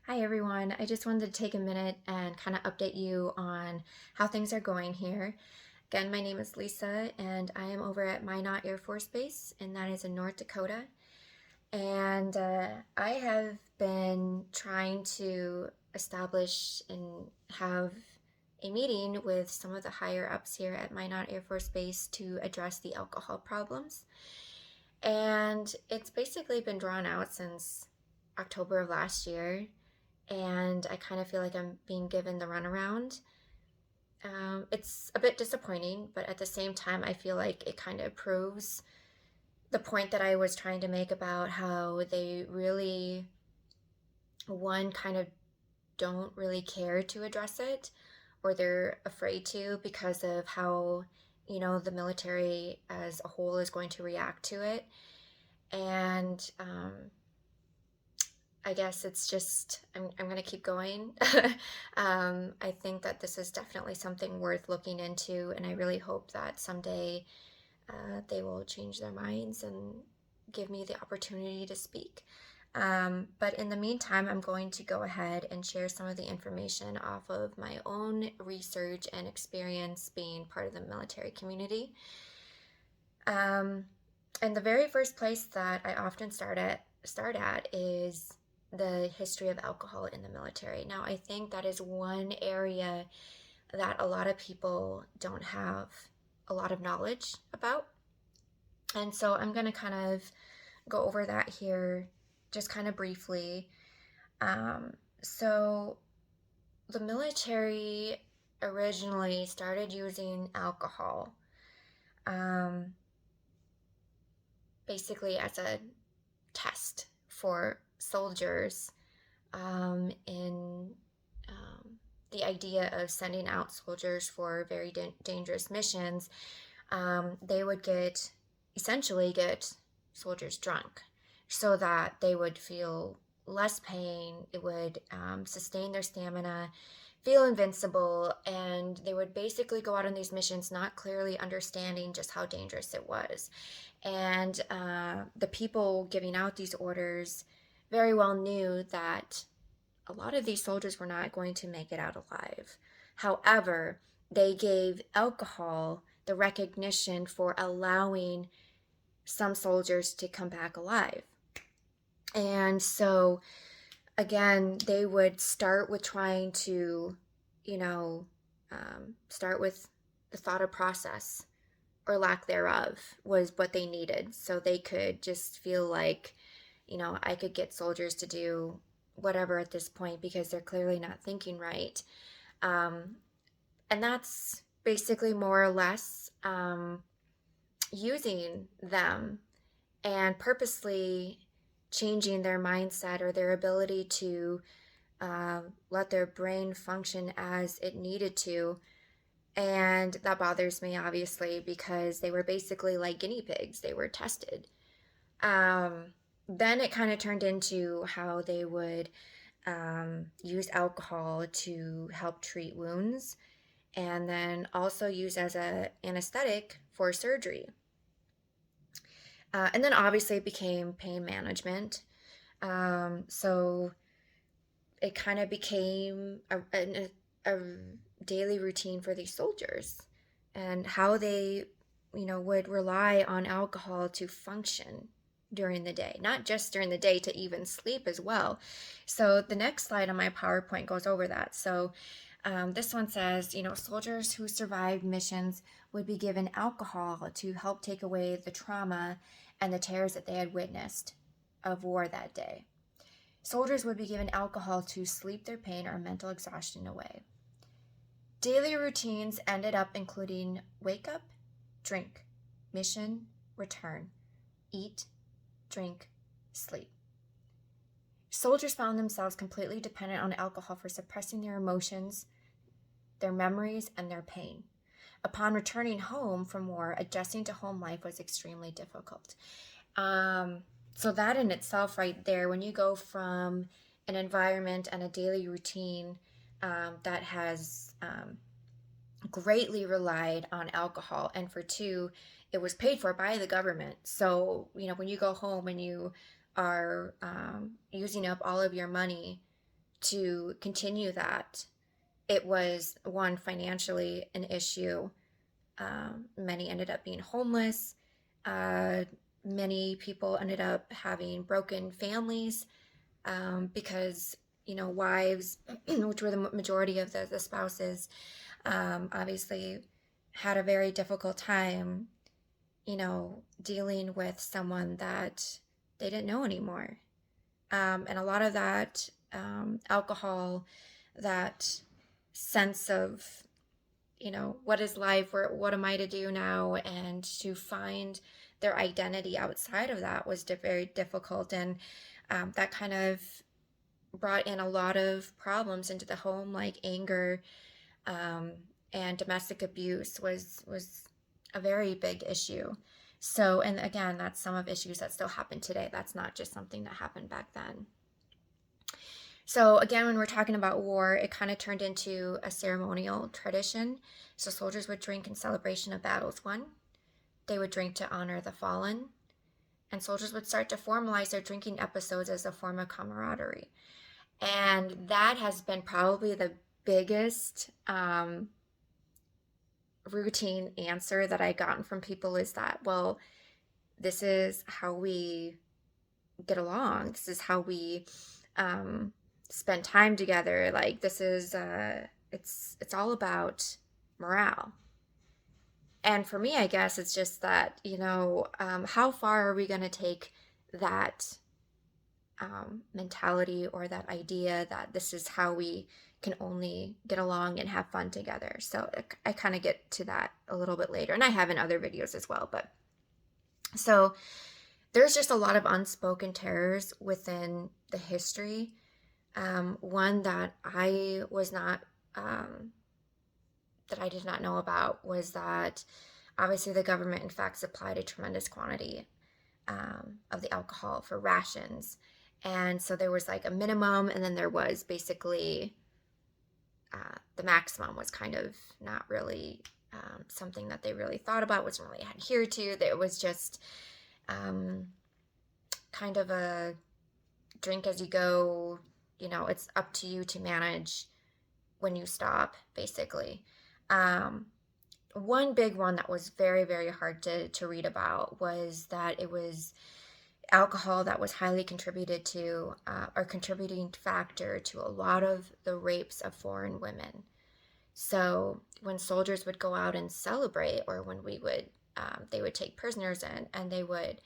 Hi everyone. I just wanted to take a minute and kind of update you on how things are going here. Again, my name is Lisa and I am over at Minot Air Force Base, and that is in North Dakota. And I have been trying to establish and have a meeting with some of the higher ups here at Minot Air Force Base to address the alcohol problems. And it's basically been drawn out since October of last year, and I kind of feel like I'm being given the runaround. It's a bit disappointing, but at the same time, I feel like it kind of proves the point that I was trying to make about how they really, one, kind of don't really care to address it, or they're afraid to because of how, the military as a whole is going to react to it. And I guess it's just, I'm going to keep going. I think that this is definitely something worth looking into, and I really hope that someday they will change their minds and give me the opportunity to speak. But in the meantime, I'm going to go ahead and share some of the information off of my own research and experience being part of the military community. Um, and the very first place that I often start at is the history of alcohol in the military. Now, I think that is one area that a lot of people don't have a lot of knowledge about. And so I'm going to kind of go over that here just kind of briefly. So the military originally started using alcohol um, basically as a test for soldiers in the idea of sending out soldiers for very dangerous missions. They would essentially get soldiers drunk so that they would feel less pain. It would sustain their stamina, feel invincible, and they would basically go out on these missions not clearly understanding just how dangerous it was. And the people giving out these orders very well knew that a lot of these soldiers were not going to make it out alive. However, they gave alcohol the recognition for allowing some soldiers to come back alive. And so, again, they would start with trying to, you know, start with the thought of process or lack thereof was what they needed. So they could just feel like, I could get soldiers to do whatever at this point because they're clearly not thinking right. Um, and that's basically more or less using them and purposely changing their mindset or their ability to let their brain function as it needed to. And that bothers me, obviously, because they were basically like guinea pigs. They were tested. Then it kind of turned into how they would use alcohol to help treat wounds, and then also use as an anesthetic for surgery. And then obviously it became pain management. So it kind of became a daily routine for these soldiers and how they, would rely on alcohol to function during the day, not just during the day, to even sleep as well. So the next slide on my PowerPoint goes over that. So this one says, soldiers who survived missions would be given alcohol to help take away the trauma and the terrors that they had witnessed of war that day. Soldiers would be given alcohol to sleep their pain or mental exhaustion away. Daily routines ended up including wake up, drink, mission, return, eat, drink, sleep. Soldiers found themselves completely dependent on alcohol for suppressing their emotions, their memories, and their pain. Upon returning home from war, adjusting to home life was extremely difficult. So that in itself right there, when you go from an environment and a daily routine that has greatly relied on alcohol, and for two, it was paid for by the government. So, when you go home and you are using up all of your money to continue that. It was, one, financially an issue. Many ended up being homeless. Uh, Many people ended up having broken families, because, wives, which were the majority of the spouses, obviously had a very difficult time, dealing with someone that they didn't know anymore. And a lot of that, alcohol, that sense of, what is life, or what am I to do now, and to find their identity outside of that was very difficult. And that kind of brought in a lot of problems into the home, like anger, um, and domestic abuse was a very big issue. So, and again, that's some of issues that still happen today. That's not just something that happened back then. So again, when we're talking about war, it kind of turned into a ceremonial tradition. So soldiers would drink in celebration of battles won. They would drink to honor the fallen. And soldiers would start to formalize their drinking episodes as a form of camaraderie. And that has been probably the biggest routine answer that I gotten from people, is that, well, this is how we get along. This is how we spend time together. Like, this is it's all about morale. And for me, I guess it's just that, how far are we going to take that mentality, or that idea that this is how we can only get along and have fun together. So I kind of get to that a little bit later, and I have in other videos as well. But so there's just a lot of unspoken terrors within the history. One that I was not, that I did not know about, was that obviously the government in fact supplied a tremendous quantity of the alcohol for rations. And so there was like a minimum, and then there was basically the maximum was kind of not really something that they really thought about, wasn't really adhered to. It was just kind of a drink as you go, it's up to you to manage when you stop, basically. One big one that was very, very hard to read about was that it was alcohol that was highly contributed to, or contributing factor to a lot of the rapes of foreign women. So when soldiers would go out and celebrate, or when they would take prisoners in, and they would,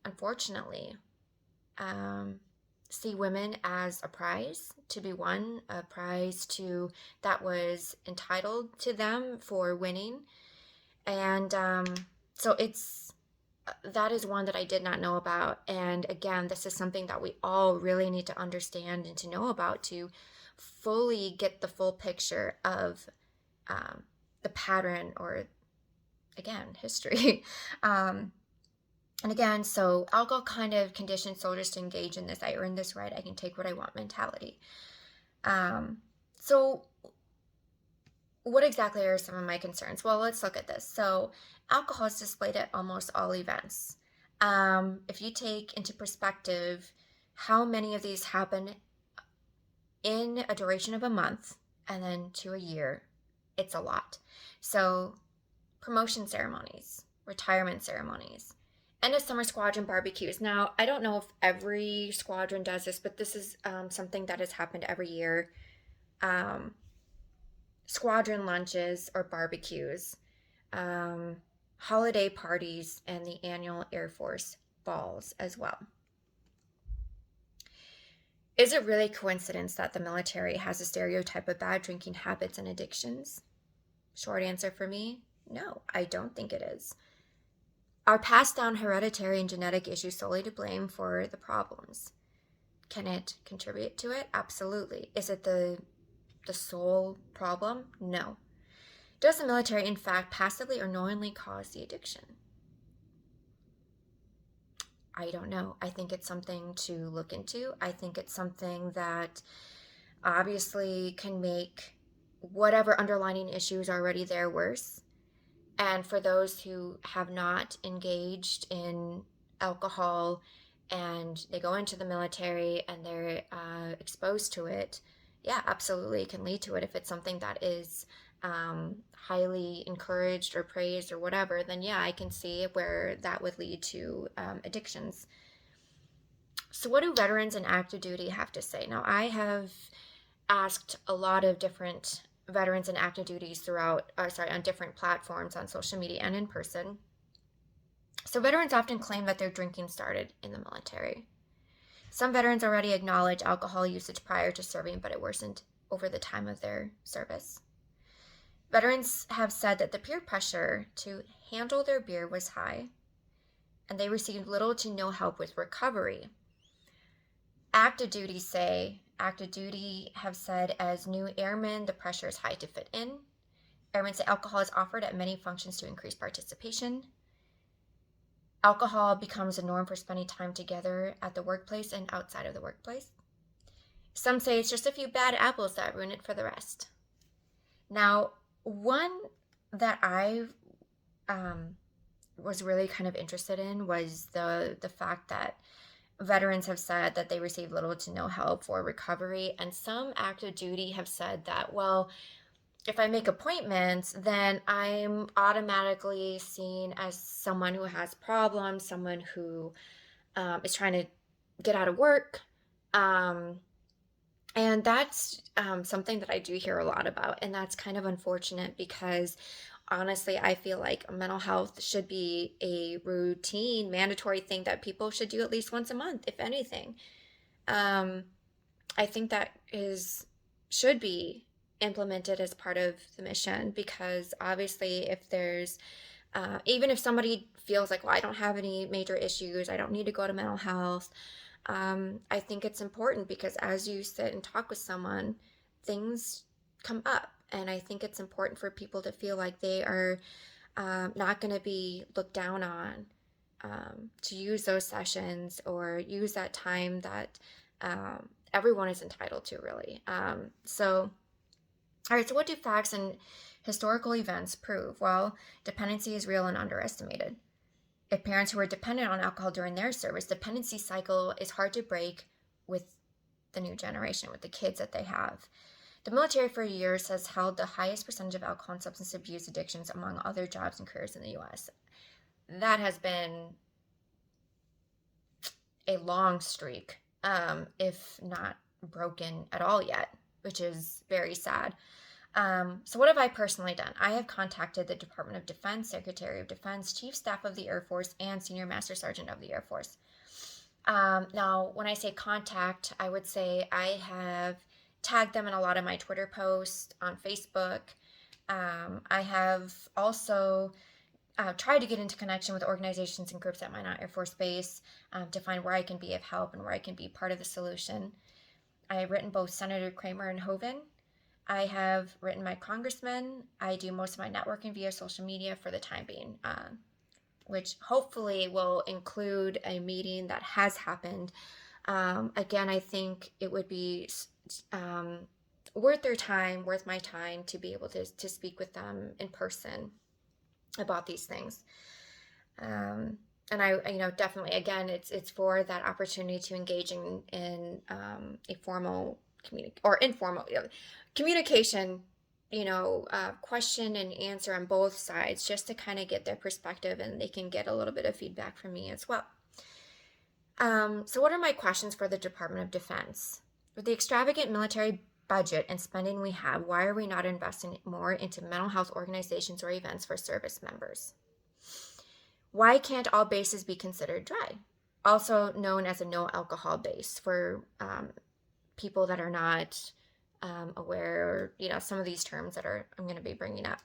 unfortunately, see women as a prize to be won, a prize that was entitled to them for winning. And so that is one that I did not know about. And again, this is something that we all really need to understand and to know about, to fully get the full picture of the pattern, or again, history. And again, so alcohol kind of conditioned soldiers to engage in this "I earned this right, I can take what I want" mentality. So what exactly are some of my concerns? Well, let's look at this. So alcohol is displayed at almost all events. If you take into perspective how many of these happen in a duration of a month and then to a year, it's a lot. So promotion ceremonies, retirement ceremonies, end of summer squadron barbecues. Now, I don't know if every squadron does this, but this is something that has happened every year. Squadron lunches or barbecues, holiday parties, and the annual Air Force balls as well. Is it really coincidence that the military has a stereotype of bad drinking habits and addictions? Short answer for me, no, I don't think it is. Are passed down hereditary and genetic issues solely to blame for the problems? Can it contribute to it? Absolutely. Is it the sole problem? No. Does the military, in fact, passively or knowingly cause the addiction? I don't know. I think it's something to look into. I think it's something that obviously can make whatever underlying issues are already there worse. And for those who have not engaged in alcohol and they go into the military and they're exposed to it, yeah, absolutely, it can lead to it. If it's something that is highly encouraged or praised or whatever, then yeah, I can see where that would lead to addictions. So, what do veterans and active duty have to say? Now, I have asked a lot of different veterans and active duties on different platforms on social media and in person. So, veterans often claim that their drinking started in the military. Some veterans already acknowledge alcohol usage prior to serving, but it worsened over the time of their service. Veterans have said that the peer pressure to handle their beer was high, and they received little to no help with recovery. Active duty have said, as new airmen, the pressure is high to fit in. Airmen say alcohol is offered at many functions to increase participation. Alcohol becomes a norm for spending time together at the workplace and outside of the workplace. Some say it's just a few bad apples that ruin it for the rest. Now, one that I was really kind of interested in was the fact that veterans have said that they receive little to no help for recovery, and some active duty have said that, well, if I make appointments, then I'm automatically seen as someone who has problems, someone who is trying to get out of work. And that's something that I do hear a lot about. And that's kind of unfortunate because honestly, I feel like mental health should be a routine, mandatory thing that people should do at least once a month, if anything. I think that should be implemented as part of the mission, because obviously if there's even if somebody feels like, well, I don't have any major issues, I don't need to go to mental health, I think it's important, because as you sit and talk with someone, things come up, and I think it's important for people to feel like they are not going to be looked down on, to use those sessions or use that time that everyone is entitled to, really. All right, so what do facts and historical events prove? Well, dependency is real and underestimated. If parents who are dependent on alcohol during their service, dependency cycle is hard to break with the new generation, with the kids that they have. The military for years has held the highest percentage of alcohol and substance abuse addictions among other jobs and careers in the U.S. That has been a long streak, if not broken at all yet, which is very sad. So what have I personally done? I have contacted the Department of Defense, Secretary of Defense, Chief Staff of the Air Force, and Senior Master Sergeant of the Air Force. Now, when I say contact, I would say I have tagged them in a lot of my Twitter posts, on Facebook. I have also tried to get into connection with organizations and groups at Minot Air Force Base to find where I can be of help and where I can be part of the solution. I have written both Senator Kramer and Hoeven. I have written my congressman. I do most of my networking via social media for the time being, which hopefully will include a meeting that has happened. Again, I think it would be worth their time, worth my time, to be able to speak with them in person about these things. And I, definitely, again, it's for that opportunity to engage in a formal or informal communication, question and answer on both sides, just to kind of get their perspective, and they can get a little bit of feedback from me as well. So what are my questions for the Department of Defense? With the extravagant military budget and spending we have, why are we not investing more into mental health organizations or events for service members? Why can't all bases be considered dry? Also known as a no alcohol base, for people that are not aware, or some of these terms that I'm going to be bringing up.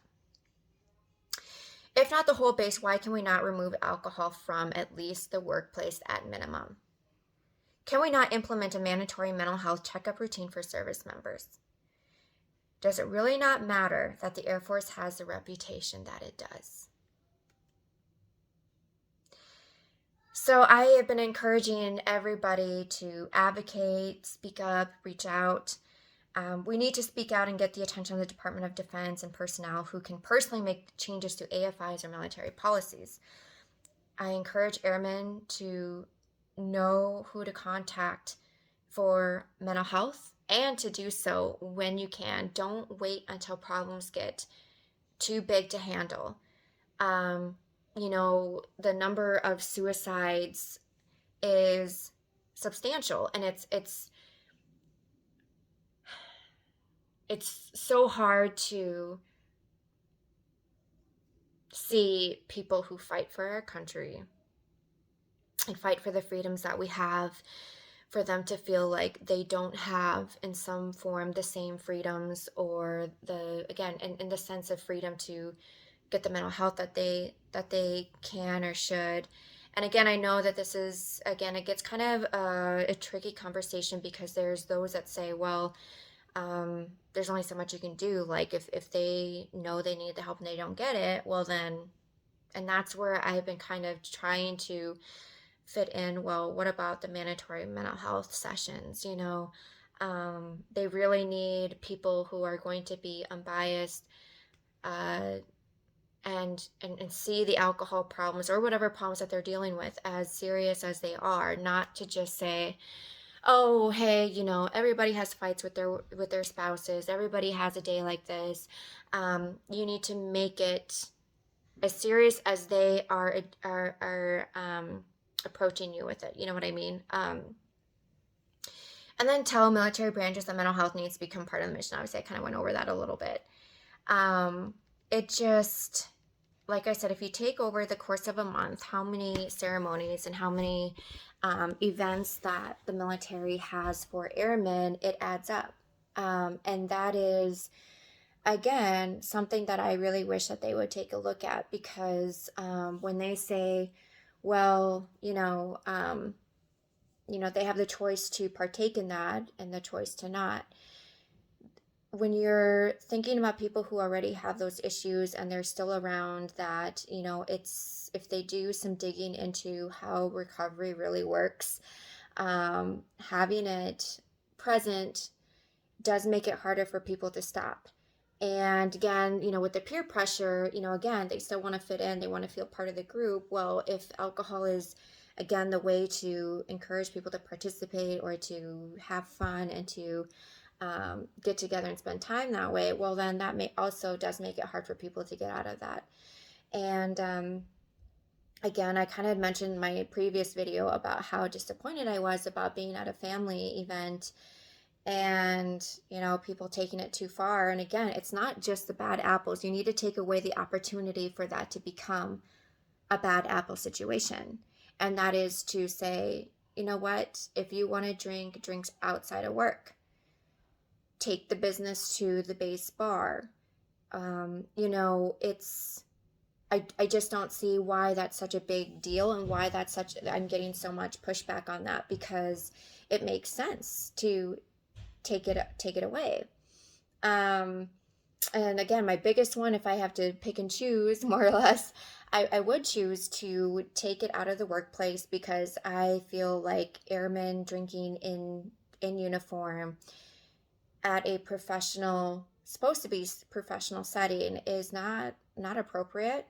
If not the whole base, why can we not remove alcohol from at least the workplace at minimum? Can we not implement a mandatory mental health checkup routine for service members? Does it really not matter that the Air Force has the reputation that it does? So I have been encouraging everybody to advocate, speak up, reach out. We need to speak out and get the attention of the Department of Defense and personnel who can personally make changes to AFIs or military policies. I encourage airmen to know who to contact for mental health and to do so when you can. Don't wait until problems get too big to handle. Um, the number of suicides is substantial, and it's so hard to see people who fight for our country and fight for the freedoms that we have, for them to feel like they don't have in some form the same freedoms, or again, in the sense of freedom to get the mental health that they can or should. And again, I know that this is, again, it gets kind of a tricky conversation, because there's those that say, well, there's only so much you can do. Like, if they know they need the help and they don't get it, well then, and that's where I've been kind of trying to fit in, well, what about the mandatory mental health sessions? They really need people who are going to be unbiased, uh, and see the alcohol problems or whatever problems that they're dealing with as serious as they are, not to just say, oh, hey, everybody has fights with their spouses, everybody has a day like this. You need to make it as serious as they are approaching you with it. You know what I mean? And then tell military branches that mental health needs to become part of the mission. Obviously, I kind of went over that a little bit. It just, like I said, if you take over the course of a month, how many ceremonies and how many events that the military has for airmen, it adds up. And that is, again, something that I really wish that they would take a look at, because when they say, well, they have the choice to partake in that and the choice to not. When you're thinking about people who already have those issues and they're still around, that, it's, if they do some digging into how recovery really works, having it present does make it harder for people to stop. And again, with the peer pressure, again, they still want to fit in, they want to feel part of the group. Well, if alcohol is, again, the way to encourage people to participate or to have fun and to get together and spend time that way, well, then that does make it hard for people to get out of that. And again, I kind of mentioned in my previous video about how disappointed I was about being at a family event and, people taking it too far. And again, it's not just the bad apples. You need to take away the opportunity for that to become a bad apple situation. And that is to say, you know what, if you want to drink drinks outside of work, take the business to the base bar. I just don't see why that's such a big deal, and why I'm getting so much pushback on that, because it makes sense to take it away. And again, my biggest one, if I have to pick and choose, more or less, I would choose to take it out of the workplace, because I feel like airmen drinking in uniform at a supposed to be professional setting is not appropriate.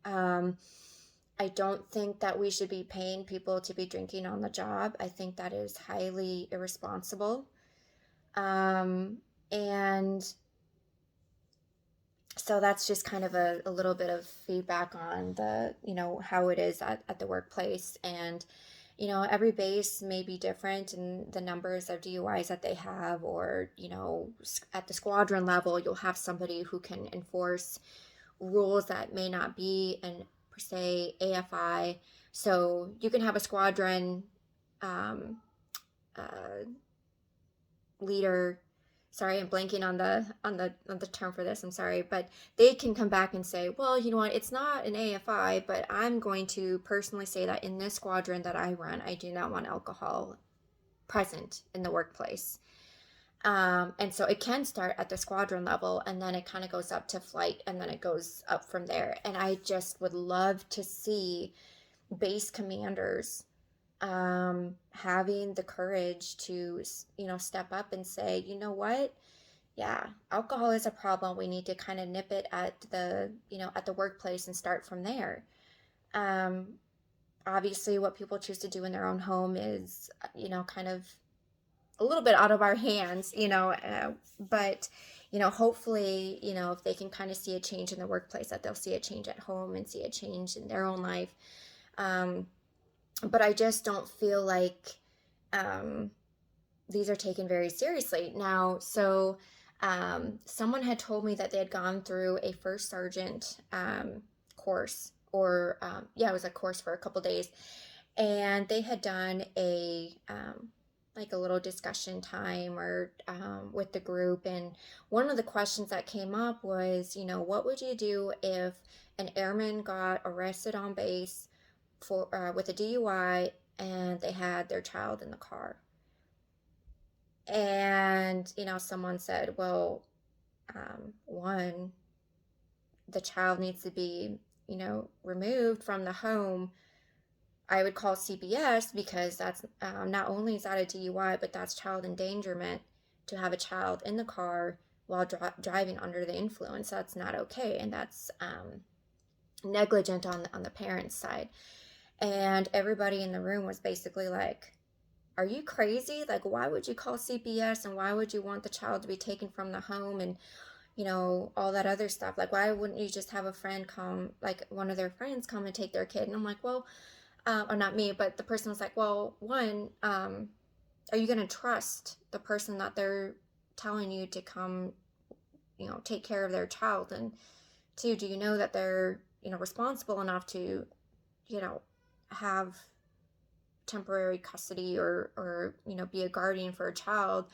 I don't think that we should be paying people to be drinking on the job. I think that is highly irresponsible. And so that's just kind of a little bit of feedback on how it is at the workplace. And every base may be different in the numbers of DUIs that they have, or at the squadron level, you'll have somebody who can enforce rules that may not be in, per se, AFI. So you can have a squadron leader. Sorry, I'm blanking on the term for this. I'm sorry, but they can come back and say, well, you know what, it's not an AFI, but I'm going to personally say that in this squadron that I run, I do not want alcohol present in the workplace. And so it can start at the squadron level, and then it kind of goes up to flight, and then it goes up from there. And I just would love to see base commanders having the courage to, step up and say, you know what, yeah, alcohol is a problem. We need to kind of nip it at the workplace and start from there. obviously what people choose to do in their own home is, kind of a little bit out of our hands, but, hopefully, if they can kind of see a change in the workplace, that they'll see a change at home and see a change in their own life. But I just don't feel like these are taken very seriously. Now, so someone had told me that they had gone through a first sergeant course, or yeah, it was a course for a couple days, and they had done a like a little discussion time or with the group, and one of the questions that came up was, what would you do if an airman got arrested on base for with a DUI and they had their child in the car? And someone said, well, one, the child needs to be removed from the home. I would call CPS, because that's not only is that a DUI, but that's child endangerment. To have a child in the car while driving under the influence, that's not okay, and that's negligent on the parents' side. And everybody in the room was basically like, are you crazy? Like, why would you call CPS, and why would you want the child to be taken from the home, and all that other stuff? Like, why wouldn't you just have a friend come, like one of their friends come and take their kid? And I'm like, well, or not me, but the person was like, well, one, are you going to trust the person that they're telling you to come, take care of their child? And two, do you know that they're, responsible enough to, have temporary custody, or be a guardian for a child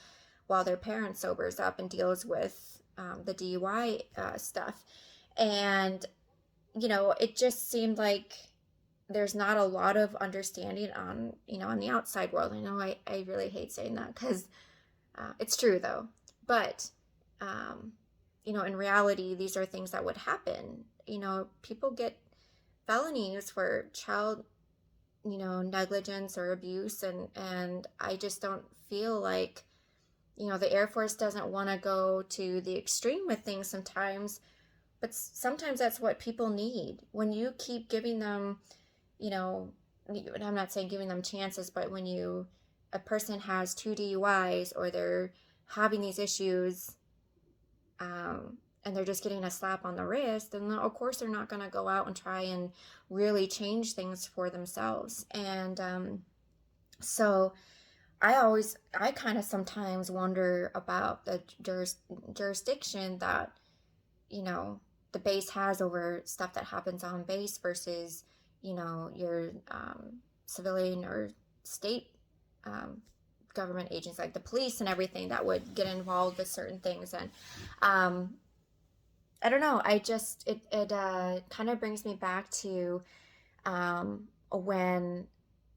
while their parent sobers up and deals with the DUI stuff? And it just seemed like there's not a lot of understanding on the outside world. I know I really hate saying that, because it's true though. But in reality, these are things that would happen. People get felonies for child negligence or abuse, and I just don't feel like the Air Force doesn't want to go to the extreme with things sometimes, but sometimes that's what people need. When you keep giving them, I'm not saying giving them chances, but when a person has 2 DUIs, or they're having these issues, and they're just getting a slap on the wrist, then of course they're not going to go out and try and really change things for themselves. And so I kind of sometimes wonder about the jurisdiction that the base has over stuff that happens on base versus your civilian or state government agents, like the police and everything, that would get involved with certain things. And I don't know, it kind of brings me back to when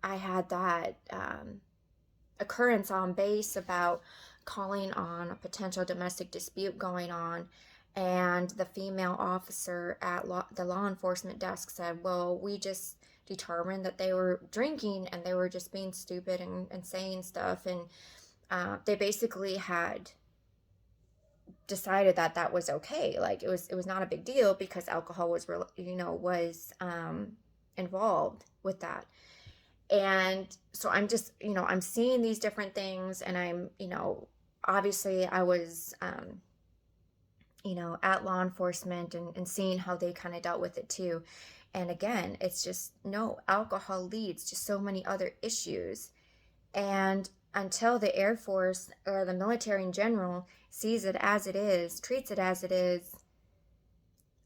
I had that occurrence on base about calling on a potential domestic dispute going on, and the female officer at the law enforcement desk said, well, we just determined that they were drinking and they were just being stupid and saying stuff. And they basically had decided that that was okay. Like, it was not a big deal, because alcohol was involved with that. And so I'm just, I'm seeing these different things, and I'm, obviously I was at law enforcement, and seeing how they kind of dealt with it too. And again, it's just, no, alcohol leads to so many other issues. And until the Air Force or the military in general sees it as it is, treats it as it is,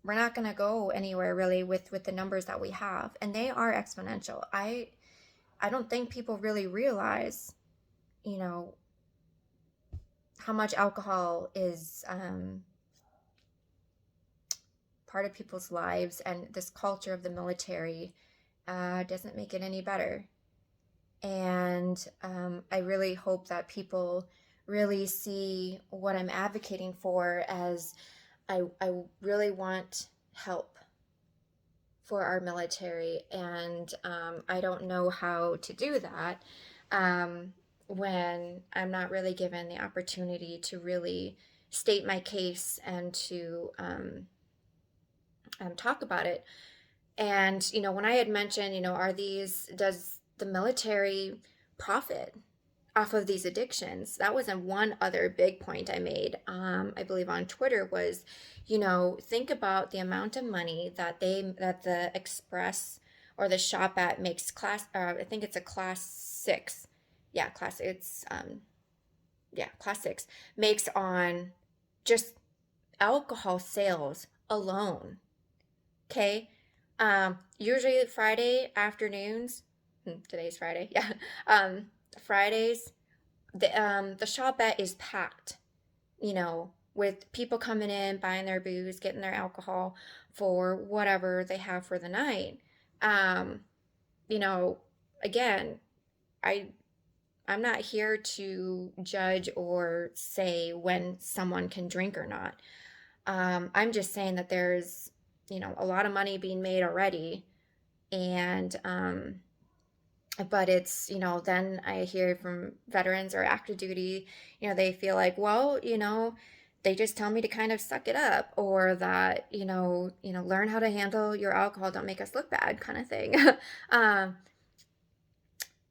we're not going to go anywhere really with the numbers that we have. And they are exponential. I don't think people really realize, how much alcohol is part of people's lives, and this culture of the military doesn't make it any better. And I really hope that people really see what I'm advocating for, as I really want help for our military. And I don't know how to do that when I'm not really given the opportunity to really state my case and to talk about it. And, when I had mentioned, does the military profit off of these addictions? That was one other big point I made, I believe on Twitter was, think about the amount of money that the Express or the shop at makes I think it's a class six. Yeah, class six makes on just alcohol sales alone. Okay. Usually Friday afternoons, today's Friday, yeah. Um, Fridays, the shop at is packed, with people coming in, buying their booze, getting their alcohol for whatever they have for the night. Um, you know, again, I I'm not here to judge or say when someone can drink or not. I'm just saying that there's, a lot of money being made already. And, but it's, then I hear from veterans or active duty, they feel like, well, they just tell me to kind of suck it up, or that, learn how to handle your alcohol, don't make us look bad, kind of thing. um,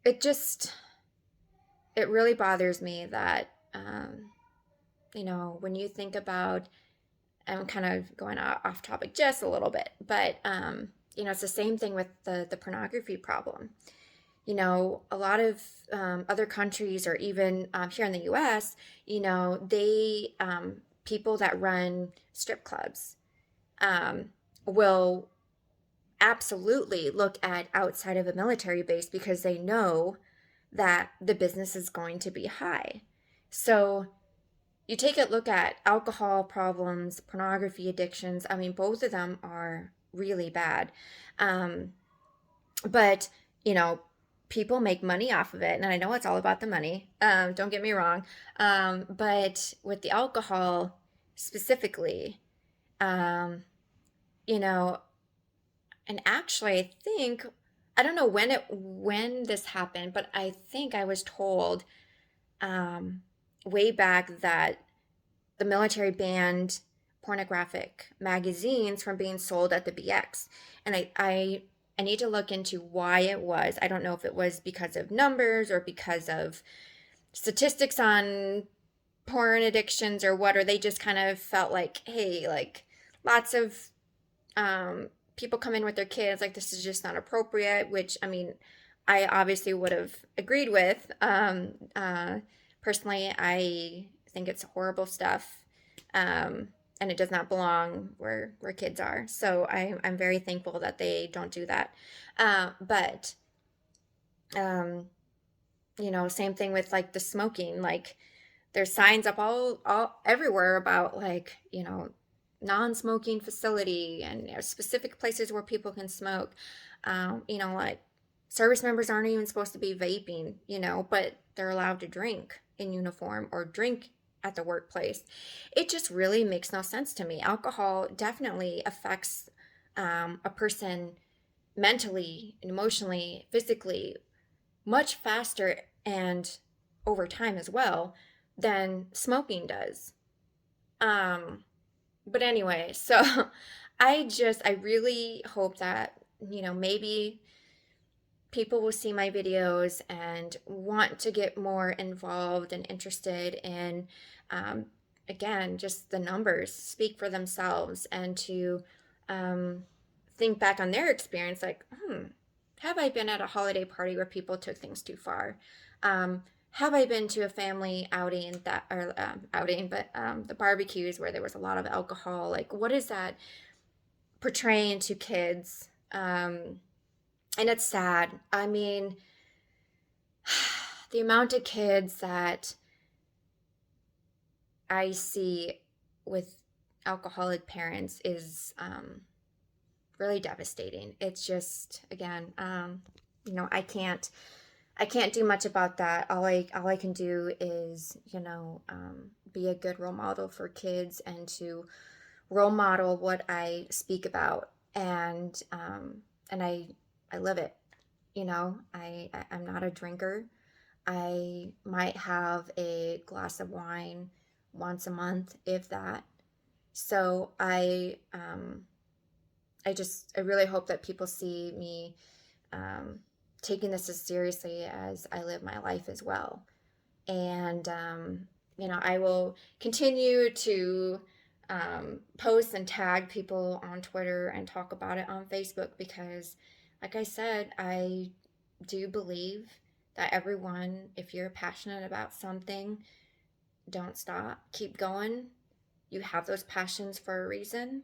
it just, it really bothers me that, when you think about, I'm kind of going off topic just a little bit, but it's the same thing with the pornography problem. A lot of other countries, or even here in the U.S., they people that run strip clubs um, will absolutely look at outside of a military base because they know that the business is going to be high. So you take a look at alcohol problems, pornography addictions. I mean, both of them are really bad. Um, but, you know, people make money off of it. And I know it's all about the money. Don't get me wrong. But with the alcohol specifically, um, you know, and actually, I don't know when this happened, but I think I was told um, way back that the military banned pornographic magazines from being sold at the BX. And I need to look into why it was. I don't know if it was because of numbers or because of statistics on porn addictions or what, or they just kind of felt like, hey, like lots of people come in with their kids, like this is just not appropriate, which I mean, I obviously would have agreed with. Personally, I think it's horrible stuff, and it does not belong where kids are. So I'm very thankful that they don't do that. But um, same thing with like the smoking. Like there's signs up all everywhere about like non-smoking facility and specific places where people can smoke. Like service members aren't even supposed to be vaping, but they're allowed to drink in uniform or drink at the workplace. It just really makes no sense to me. Alcohol definitely affects a person mentally, emotionally, physically, much faster and over time as well than smoking does. Um, but anyway, so I really hope that, maybe people will see my videos and want to get more involved and interested in, um, again, just the numbers speak for themselves, and to um, think back on their experience like, have I been at a holiday party where people took things too far? Have I been to a family outing but the barbecues where there was a lot of alcohol? Like, what is that portraying to kids? And it's sad. I mean, the amount of kids that I see with alcoholic parents is really devastating. It's just, again, I can't do much about that. All I can do is, be a good role model for kids, and to role model what I speak about, and I live it. I'm not a drinker. I might have a glass of wine once a month, if that. So I really hope that people see me taking this as seriously as I live my life as well. And, I will continue to post and tag people on Twitter and talk about it on Facebook because, like I said, I do believe that everyone, if you're passionate about something, don't stop, keep going. You have those passions for a reason.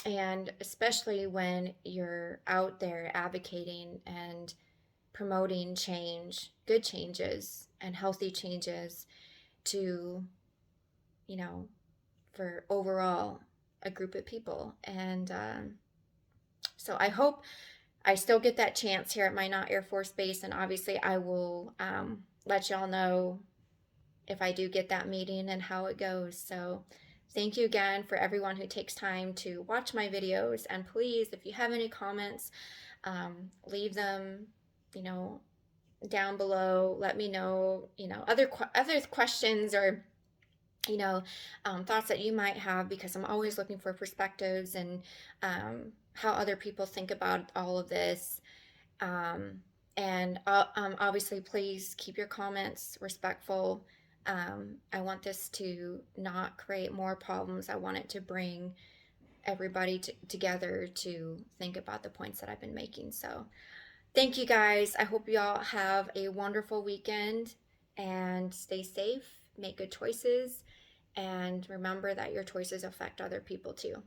And especially when you're out there advocating and promoting change, good changes, and healthy changes to, you know, for overall a group of people. And so I hope I still get that chance here at Minot Air Force Base. And obviously, I will let y'all know if I do get that meeting and how it goes. So thank you again for everyone who takes time to watch my videos. And please, if you have any comments, leave them, you know, down below. Let me know, other questions or thoughts that you might have, because I'm always looking for perspectives and how other people think about all of this. And obviously, please keep your comments respectful. I want this to not create more problems. I want it to bring everybody together to think about the points that I've been making. So thank you guys. I hope you all have a wonderful weekend and stay safe, make good choices, and remember that your choices affect other people too.